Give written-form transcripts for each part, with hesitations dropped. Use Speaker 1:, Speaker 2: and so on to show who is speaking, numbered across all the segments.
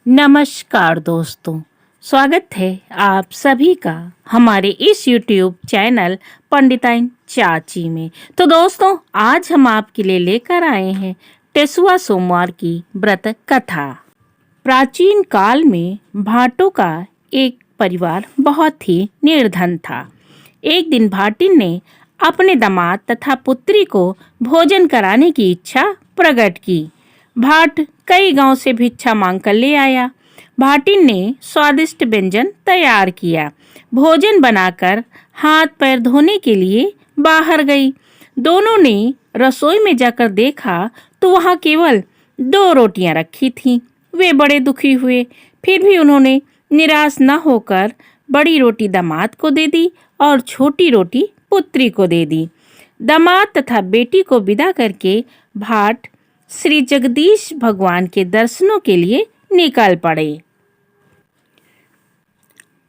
Speaker 1: नमस्कार दोस्तों, स्वागत है आप सभी का हमारे इस YouTube चैनल पंडिताइन चाची में। तो दोस्तों, आज हम आपके लिए लेकर आए हैं टेसुआ सोमवार की व्रत कथा। प्राचीन काल में भाटों का एक परिवार बहुत ही निर्धन था। एक दिन भाटिन ने अपने दामाद तथा पुत्री को भोजन कराने की इच्छा प्रकट की। भाट कई गांव से भिक्षा मांगकर ले आया। भाटिन ने स्वादिष्ट व्यंजन तैयार किया। भोजन बनाकर हाथ पैर धोने के लिए बाहर गई। दोनों ने रसोई में जाकर देखा तो वहां केवल 2 रोटियां रखी थीं। वे बड़े दुखी हुए। फिर भी उन्होंने निराश न होकर बड़ी रोटी दामाद को दे दी और छोटी रोटी पुत्री को दे दी। दामाद तथा बेटी को विदा करके भाट श्री जगदीश भगवान के दर्शनों के लिए निकल पड़े।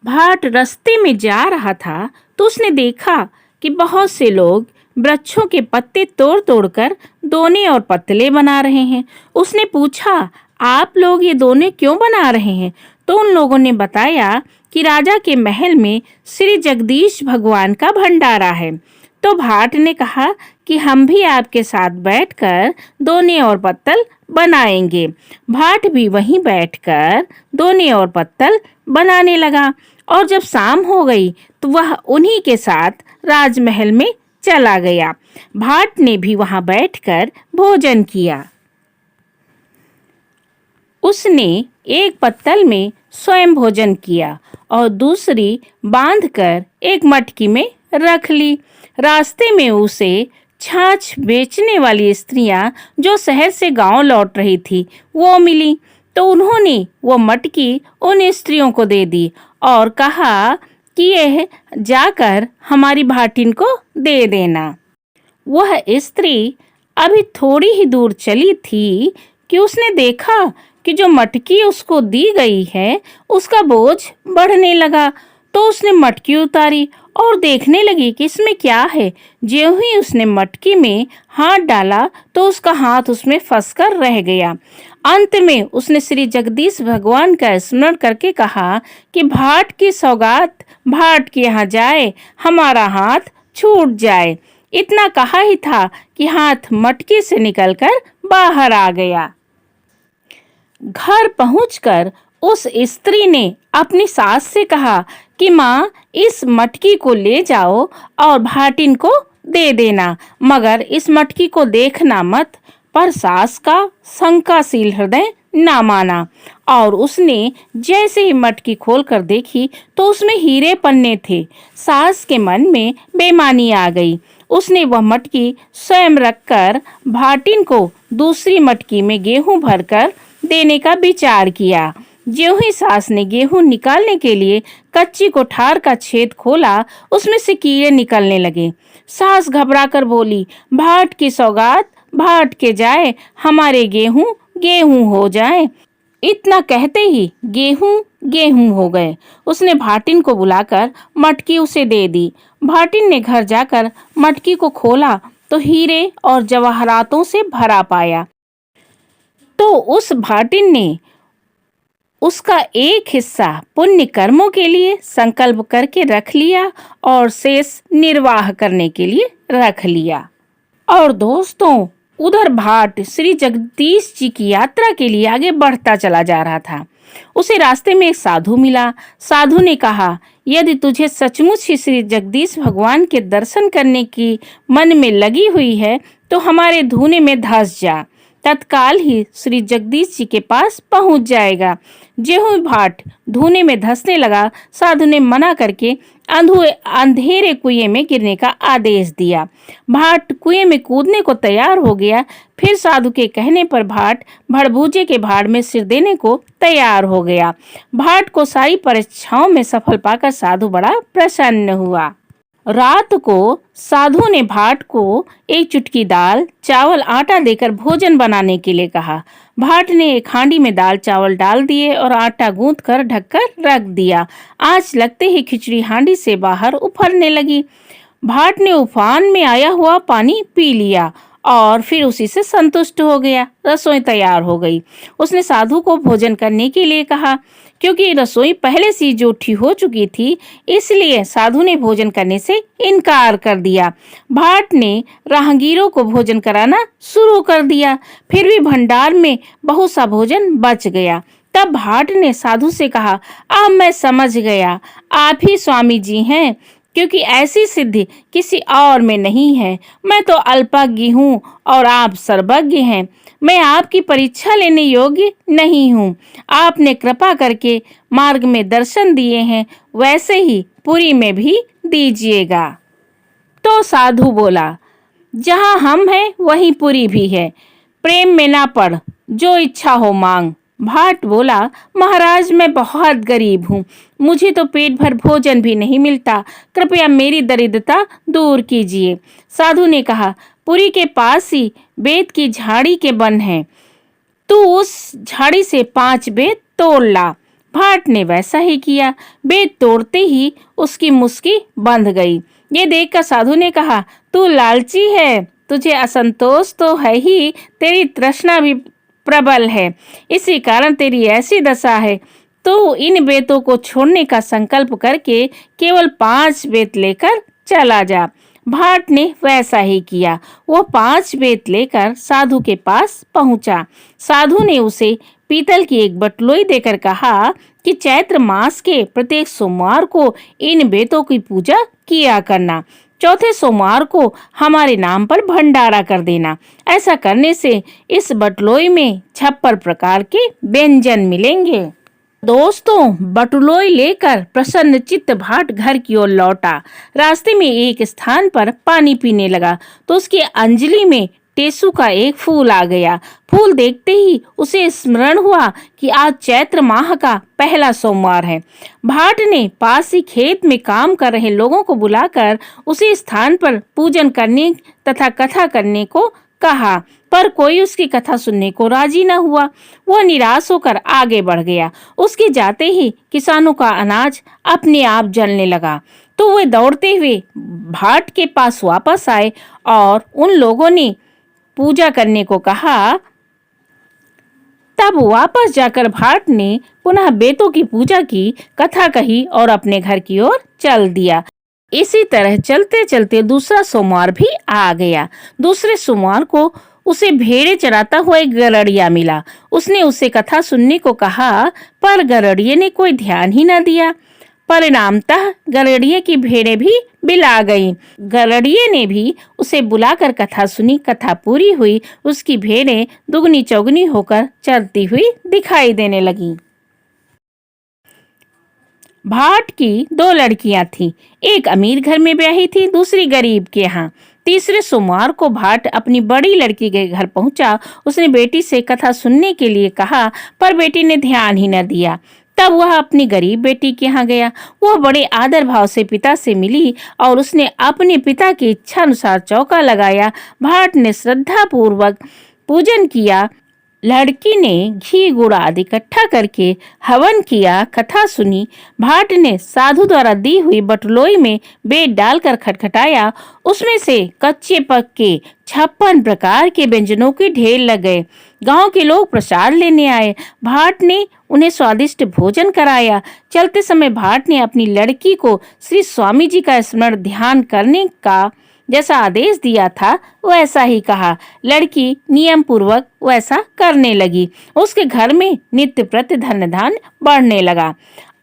Speaker 1: भाट रास्ते में जा रहा था तो उसने देखा कि बहुत से लोग वृक्षों के पत्ते तोड़ तोड़कर दोने और पतले बना रहे हैं। उसने पूछा, आप लोग ये दोने क्यों बना रहे हैं? तो उन लोगों ने बताया कि राजा के महल में श्री जगदीश भगवान का भंडारा है। तो भाट ने कहा कि हम भी आपके साथ बैठकर दोने और पत्तल बनाएंगे। भाट भी वहीं बैठकर दोने और पत्तल बनाने लगा और जब शाम हो गई तो वह उन्हीं के साथ राजमहल में चला गया। भाट ने भी वहां बैठकर भोजन किया। उसने एक पत्तल में स्वयं भोजन किया और दूसरी बांधकर एक मटकी में रख ली। रास्ते में उसे छाछ बेचने वाली स्त्रियां जो शहर से गांव लौट रही थी वो मिली। तो उन्होंने वो मटकी उन स्त्रियों को दे दी और कहा कि यह जाकर हमारी भाटिन को दे देना। वह स्त्री अभी थोड़ी ही दूर चली थी कि उसने देखा कि जो मटकी उसको दी गई है उसका बोझ बढ़ने लगा। तो उसने मटकी उतारी और देखने लगी कि इसमें क्या है। ज्यों ही उसने मटकी में हाथ डाला तो उसका हाथ उसमें फंसकर रह गया। अंत में उसने श्री जगदीश भगवान का स्मरण करके कहा कि भाट की सौगात भाट के यहाँ जाए, हमारा हाथ छूट जाए। इतना कहा ही था कि हाथ मटकी से निकलकर बाहर आ गया। घर पहुंचकर उस स्त्री ने अपनी सास से कहा कि माँ, इस मटकी को ले जाओ और भाटिन को दे देना, मगर इस मटकी को देखना मत। पर सास का शंकाशील हृदय ना माना और उसने जैसे ही मटकी खोलकर देखी तो उसमें हीरे पन्ने थे। सास के मन में बेईमानी आ गई। उसने वह मटकी स्वयं रखकर भाटिन को दूसरी मटकी में गेहूं भरकर देने का विचार किया। ज्यों ही सास ने गेहूं निकालने के लिए कच्ची कोठार का छेद खोला, उसमें से कीड़े निकलने लगे। सास घबराकर बोली, भाट की सौगात भाट के जाए, हमारे गेहूं गेहूं हो जाए। इतना कहते ही गेहूं गेहूं हो गए। उसने भाटिन को बुलाकर मटकी उसे दे दी। भाटिन ने घर जाकर मटकी को खोला तो हीरे और जवाहरातों से भरा पाया। तो उस भाटिन ने उसका एक हिस्सा पुण्य कर्मों के लिए संकल्प करके रख लिया और शेष निर्वाह करने के लिए रख लिया। और दोस्तों, उधर भाट श्री जगदीश जी की यात्रा के लिए आगे बढ़ता चला जा रहा था। उसे रास्ते में एक साधु मिला। साधु ने कहा, यदि तुझे सचमुच ही श्री जगदीश भगवान के दर्शन करने की मन में लगी हुई है तो हमारे धूने में धंस जा, तत्काल ही श्री जगदीश जी के पास पहुंच जाएगा। ज्यों ही भाट धूने में धंसने लगा, साधु ने मना करके अंधेरे कुएं में गिरने का आदेश दिया। भाट कुएं में कूदने को तैयार हो गया। फिर साधु के कहने पर भाट भड़भूजे के भाड़ में सिर देने को तैयार हो गया। भाट को सारी परीक्षाओं में सफल पाकर साधु बड़ा प्रसन्न हुआ। रात को साधु ने भाट को एक चुटकी दाल, चावल, आटा देकर भोजन बनाने के लिए कहा। भाट ने एक हांडी में दाल चावल डाल दिए और आटा गूंथ कर ढककर रख दिया। आंच लगते ही खिचड़ी हांडी से बाहर उफरने लगी। भाट ने उफान में आया हुआ पानी पी लिया और फिर उसी से संतुष्ट हो गया। रसोई तैयार हो गई। उसने साधु को भोजन करने के लिए कहा। क्योंकि रसोई पहले से जूठी हो चुकी थी, इसलिए साधु ने भोजन करने से इनकार कर दिया। भाट ने राहगीरों को भोजन कराना शुरू कर दिया। फिर भी भंडार में बहुत सा भोजन बच गया। तब भाट ने साधु से कहा, अब मैं समझ गया, आप ही स्वामी जी हैं, क्योंकि ऐसी सिद्धि किसी और में नहीं है। मैं तो अल्पज्ञ हूँ और आप सर्वज्ञ हैं। मैं आपकी परीक्षा लेने योग्य नहीं हूँ। आपने कृपा करके मार्ग में दर्शन दिए हैं, वैसे ही पुरी में भी दीजिएगा। तो साधु बोला, जहाँ हम हैं वहीं पुरी भी है। प्रेम में ना पड़, जो इच्छा हो मांग। भाट बोला, महाराज मैं बहुत गरीब हूँ, मुझे तो पेट भर भोजन भी नहीं मिलता, कृपया मेरी दरिद्रता दूर कीजिए। साधु ने कहा, पुरी के पास ही बेत की झाड़ी के वन है, तू उस झाड़ी से 5 बेत तोड़ ला। भाट ने वैसा ही किया। बेत तोड़ते ही उसकी मुस्की बंध गई। ये देखकर साधु ने कहा, तू लालची है, तुझे असंतोष तो है ही, तेरी तृष्णा भी प्रबल है, इसी कारण तेरी ऐसी दशा है। तो इन बेतों को छोड़ने का संकल्प करके केवल 5 बेत लेकर चला जा। भाट ने वैसा ही किया। वो 5 बेत लेकर साधु के पास पहुंचा। साधु ने उसे पीतल की एक बटलोई देकर कहा कि चैत्र मास के प्रत्येक सोमवार को इन बेतों की पूजा किया करना। चौथे सोमवार को हमारे नाम पर भंडारा कर देना। ऐसा करने से इस बटलोई में 56 प्रकार के व्यंजन मिलेंगे। दोस्तों, बटुलोई लेकर प्रसन्न चित्त भाट घर की ओर लौटा। रास्ते में एक स्थान पर पानी पीने लगा तो उसकी अंजलि में टेसु का एक फूल आ गया। फूल देखते ही उसे स्मरण हुआ कि आज चैत्र माह का पहला सोमवार है। भाट ने पास ही खेत में काम कर रहे लोगों को बुलाकर उसी स्थान पर पूजन करने तथा कथा करने को कहा, पर कोई उसकी कथा सुनने को राजी न हुआ। वह निराश होकर आगे बढ़ गया। उसके जाते ही किसानों का अनाज अपने आप जलने लगा, तो वे दौड़ते हुए भाट के पास वापस आए और उन लोगों ने पूजा करने को कहा। तब वापस जाकर भाट ने पुनः बेतों की पूजा की, कथा कही और अपने घर की ओर चल दिया। इसी तरह चलते चलते दूसरा सोमवार भी आ गया। दूसरे सोमवार को उसे भेड़े चराता हुआ एक गरड़िया मिला। उसने उसे कथा सुनने को कहा, पर गरड़िये ने कोई ध्यान ही न दिया। परिणामतः गरड़िये की भेड़ें भी बिला गईं। गरड़िये ने भी उसे बुलाकर कथा सुनी। कथा पूरी हुई। उसकी भेड़ें दुगनी चौगनी होकर चलती हुई दिखाई देने लगीं। भाट की 2 लड़कियां थीं। एक अमीर घर में ब्याही थी, दूसरी गरीब के यहाँ। तीसरे सोमवार को भाट अपनी बड़ी लड़की के घर पहुंचा। उसने बेटी से कथा सुनने के लिए कहा, पर बेटी ने ध्यान ही न दिया। तब वह अपनी गरीब बेटी के यहाँ गया। वह बड़े आदर भाव से पिता से मिली और उसने अपने पिता की इच्छा अनुसार चौका लगाया। भाट ने श्रद्धा पूर्वक पूजन किया। लड़की ने घी गुड़ आदि इकट्ठा करके हवन किया, कथा सुनी। भाट ने साधु द्वारा दी हुई बटलोई में बेत डालकर खटखटाया। उसमें से कच्चे पक्के 56 प्रकार के व्यंजनों के ढेर लग गए। गांव के लोग प्रसाद लेने आए। भाट ने उन्हें स्वादिष्ट भोजन कराया। चलते समय भाट ने अपनी लड़की को श्री स्वामी जी का स्मरण ध्यान करने का जैसा आदेश दिया था वैसा ही कहा। लड़की नियम पूर्वक वैसा करने लगी। उसके घर में नित्य प्रति धन धान बढ़ने लगा।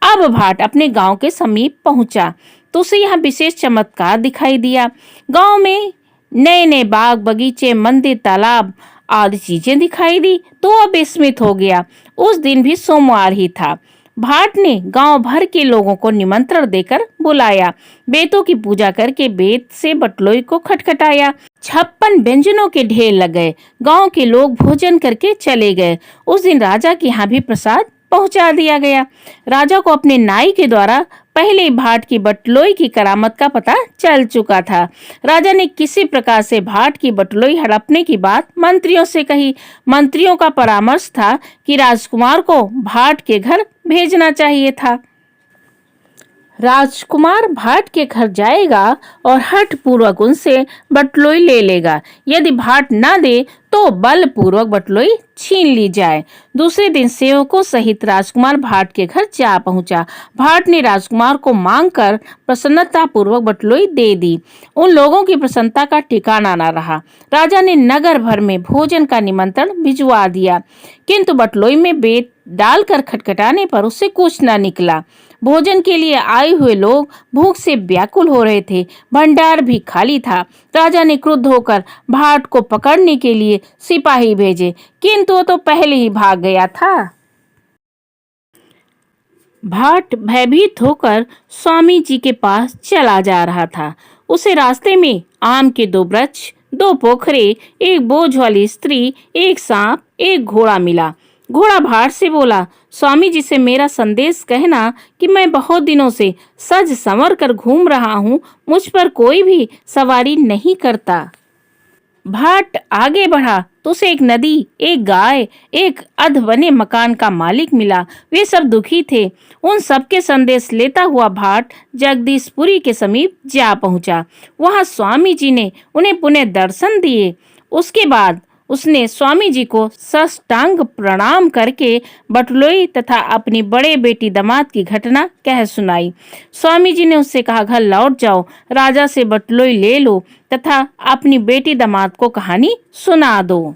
Speaker 1: अब भाट अपने गांव के समीप पहुंचा तो उसे यहाँ विशेष चमत्कार दिखाई दिया। गांव में नए नए बाग बगीचे, मंदिर, तालाब आदि चीजें दिखाई दी तो वह विस्मित हो गया। उस दिन भी सोमवार ही था। भाट ने गांव भर के लोगों को निमंत्रण देकर बुलाया। बेतों की पूजा करके बेत से बटलोई को खटखटाया। 56 व्यंजनों के ढेर लग गए। गांव के लोग भोजन करके चले गए। उस दिन राजा के यहाँ भी प्रसाद पहुंचा दिया गया। राजा को अपने नाई के द्वारा पहले भाट की बटलोई की करामत का पता चल चुका था। राजा ने किसी प्रकार से भाट की बटलोई हड़पने की बात मंत्रियों से कही। मंत्रियों का परामर्श था कि राजकुमार को भाट के घर भेजना चाहिए था। राजकुमार भाट के घर जाएगा और हठ पूर्वक उनसे बटलोई ले लेगा। यदि भाट न दे तो बलपूर्वक बटलोई छीन ली जाए। दूसरे दिन सेवकों सहित राजकुमार भाट के घर जा पहुंचा। भाट ने राजकुमार को मांगकर प्रसन्नता पूर्वक बटलोई दे दी। उन लोगों की प्रसन्नता का ठिकाना न रहा। राजा ने नगर भर में भोजन का निमंत्रण भिजवा दिया, किंतु बटलोई में बेत डालकर खटखटाने पर उससे कुछ न निकला। भोजन के लिए आए हुए लोग भूख से व्याकुल हो रहे थे। भंडार भी खाली था। राजा ने क्रुद्ध होकर भाट को पकड़ने के लिए सिपाही भेजे, किंतु वो तो पहले ही भाग गया था। भाट भयभीत होकर स्वामी जी के पास चला जा रहा था। उसे रास्ते में आम के 2 वृक्ष, 2 पोखरे, एक बोझ वाली स्त्री, एक सांप, एक घोड़ा मिला। घोड़ा भाट से बोला, स्वामी जी से मेरा संदेश कहना कि मैं बहुत दिनों से सज संवर कर घूम रहा हूँ, मुझ पर कोई भी सवारी नहीं करता। भाट आगे बढ़ा तो उसे एक नदी, एक गाय, एक अध बने मकान का मालिक मिला। वे सब दुखी थे। उन सबके संदेश लेता हुआ भाट जगदीशपुरी के समीप जा पहुंचा। वहां स्वामी जी ने उन्हें पुनः दर्शन दिए। उसके बाद उसने स्वामी जी को साष्टांग प्रणाम करके बटलोई तथा अपनी बड़े बेटी दामाद की घटना कह सुनाई। स्वामी जी ने उससे कहा, घर लौट जाओ, राजा से बटलोई ले लो तथा अपनी बेटी दामाद को कहानी सुना दो।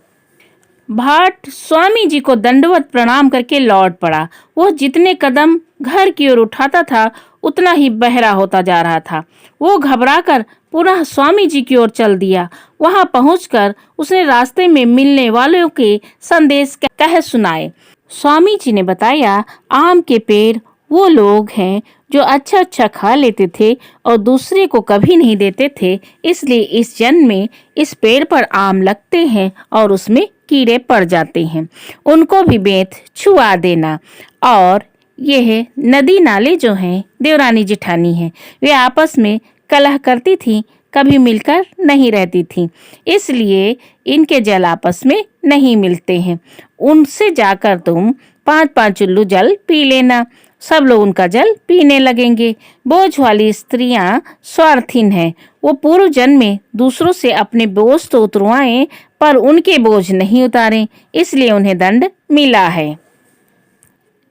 Speaker 1: भाट स्वामी जी को दंडवत प्रणाम करके लौट पड़ा। वह जितने कदम घर की ओर उठाता था उतना ही बहरा होता जा रहा था। वो घबराकर पुनः स्वामी जी की ओर चल दिया। वहां पहुंचकर उसने रास्ते में मिलने वालों के संदेश कह सुनाए। स्वामी जी ने बताया, आम के पेड़ वो लोग हैं जो अच्छा अच्छा खा लेते थे और दूसरे को कभी नहीं देते थे, इसलिए इस जन्म में इस पेड़ पर आम लगते हैं और उसमें कीड़े पड़ जाते हैं। उनको भी बेंत छुआ देना। और यह नदी नाले जो हैं देवरानी जेठानी हैं, वे आपस में कलह करती थी, कभी मिलकर नहीं रहती थी, इसलिए इनके जल आपस में नहीं मिलते हैं। उनसे जाकर तुम 5-5 चुल्लू जल पी लेना। सब लोग उनका जल पीने लगेंगे। बोझ वाली स्त्रियां स्वार्थीन हैं। वो पूर्व जन्म में दूसरों से अपने बोझ तो उतरवाएं पर उनके बोझ नहीं उतारें, इसलिए उन्हें दंड मिला है।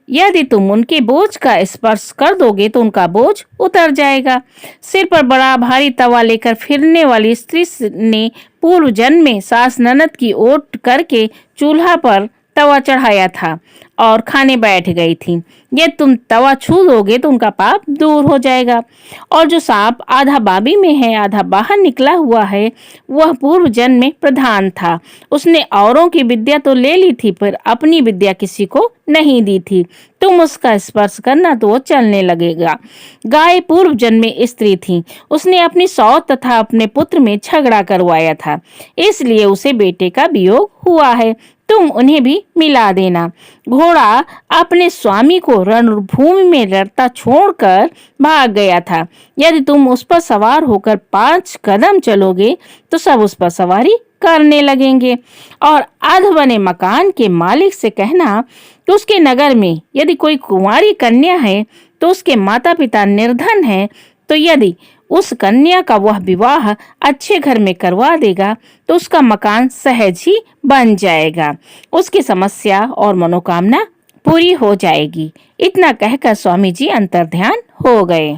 Speaker 1: यदि तुम उनके बोझ का स्पर्श कर दोगे तो उनका बोझ उतर जाएगा। सिर पर बड़ा भारी तवा लेकर फिरने वाली स्त्री ने पूर्व जन्म में सास ननद की ओट करके चूल्हा पर तवा चढ़ाया था और खाने बैठ गई थी। ये तुम तवा छू दोगे तो उनका पाप दूर हो जाएगा। और जो सांप आधा बाबी में है आधा बाहर निकला हुआ है, वह पूर्व जन्म में प्रधान था। उसने औरों की विद्या तो ले ली थी पर अपनी विद्या किसी को नहीं दी थी। तुम उसका स्पर्श करना तो वो चलने लगेगा। गाय पूर्व जन्म में स्त्री थी। उसने अपनी सौत तथा अपने पुत्र में झगड़ा करवाया था, इसलिए उसे बेटे का वियोग हुआ है। तुम उन्हें भी मिला देना। घोड़ा अपने स्वामी को रणभूमि में लड़ता छोड़कर भाग गया था। यदि तुम उस पर सवार होकर 5 कदम चलोगे तो सब उस पर सवारी करने लगेंगे। और अध बने मकान के मालिक से कहना कि उसके नगर में यदि कोई कुंवारी कन्या है तो उसके माता पिता निर्धन हैं, तो यदि उस कन्या का वह विवाह अच्छे घर में करवा देगा तो उसका मकान सहज ही बन जाएगा। उसकी समस्या और मनोकामना पूरी हो जाएगी। इतना कहकर स्वामी जी अंतर्ध्यान हो गए।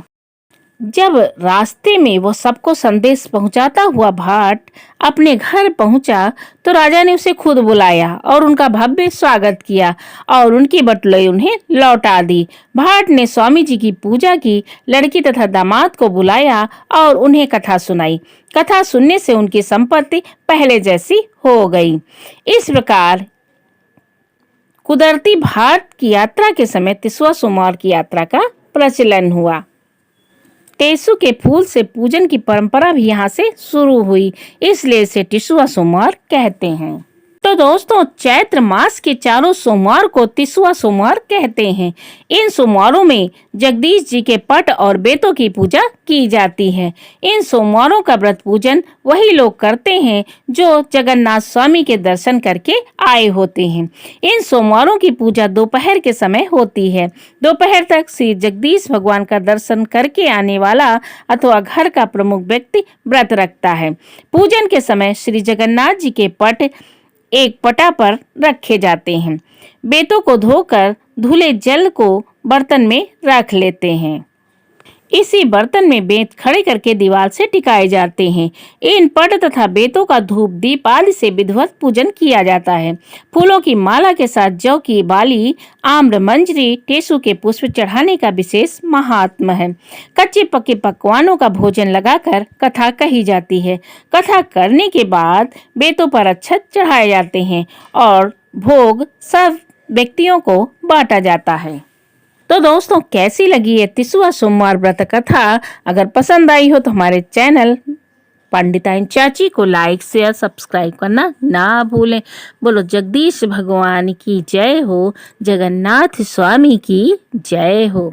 Speaker 1: जब रास्ते में वो सबको संदेश पहुंचाता हुआ भाट अपने घर पहुंचा तो राजा ने उसे खुद बुलाया और उनका भव्य स्वागत किया और उनकी बटुलाई उन्हें लौटा दी। भाट ने स्वामी जी की पूजा की, लड़की तथा दामाद को बुलाया और उन्हें कथा सुनाई। कथा सुनने से उनकी संपत्ति पहले जैसी हो गई। इस प्रकार कुदरती भाट की यात्रा के समय तिसवा सोमवार की यात्रा का प्रचलन हुआ। टेसु के फूल से पूजन की परंपरा भी यहाँ से शुरू हुई, इसलिए इसे टिसुआ सोमवार कहते हैं। तो दोस्तों, चैत्र मास के चारों सोमवार को तिसवा सोमवार कहते हैं। इन सोमवारों में जगदीश जी के पट और बेतों की पूजा की जाती है। इन सोमवारों का व्रत पूजन वही लोग करते हैं जो जगन्नाथ स्वामी के दर्शन करके आए होते हैं। इन सोमवारों की पूजा दोपहर के समय होती है। दोपहर तक श्री जगदीश भगवान का दर्शन करके आने वाला अथवा घर का प्रमुख व्यक्ति व्रत रखता है। पूजन के समय श्री जगन्नाथ जी के पट एक पटा पर रखे जाते हैं। बेतों को धोकर धुले जल को बर्तन में रख लेते हैं। इसी बर्तन में बेत खड़े करके दीवार से टिकाए जाते हैं। इन पट तथा बेतों का धूप दीप आदि से विधिवत पूजन किया जाता है। फूलों की माला के साथ जौ की बाली, आम्र, मंजरी, टेसू के पुष्प चढ़ाने का विशेष महात्म है। कच्चे पके पकवानों का भोजन लगाकर कथा कही जाती है। कथा करने के बाद बेतों पर अक्षत चढ़ाए जाते हैं और भोग सब व्यक्तियों को बांटा जाता है। तो दोस्तों, कैसी लगी ये तिसवा सोमवार व्रत कथा? अगर पसंद आई हो तो हमारे चैनल पंडिताइन चाची को लाइक शेयर सब्सक्राइब करना ना भूलें। बोलो जगदीश भगवान की जय हो, जगन्नाथ स्वामी की जय हो।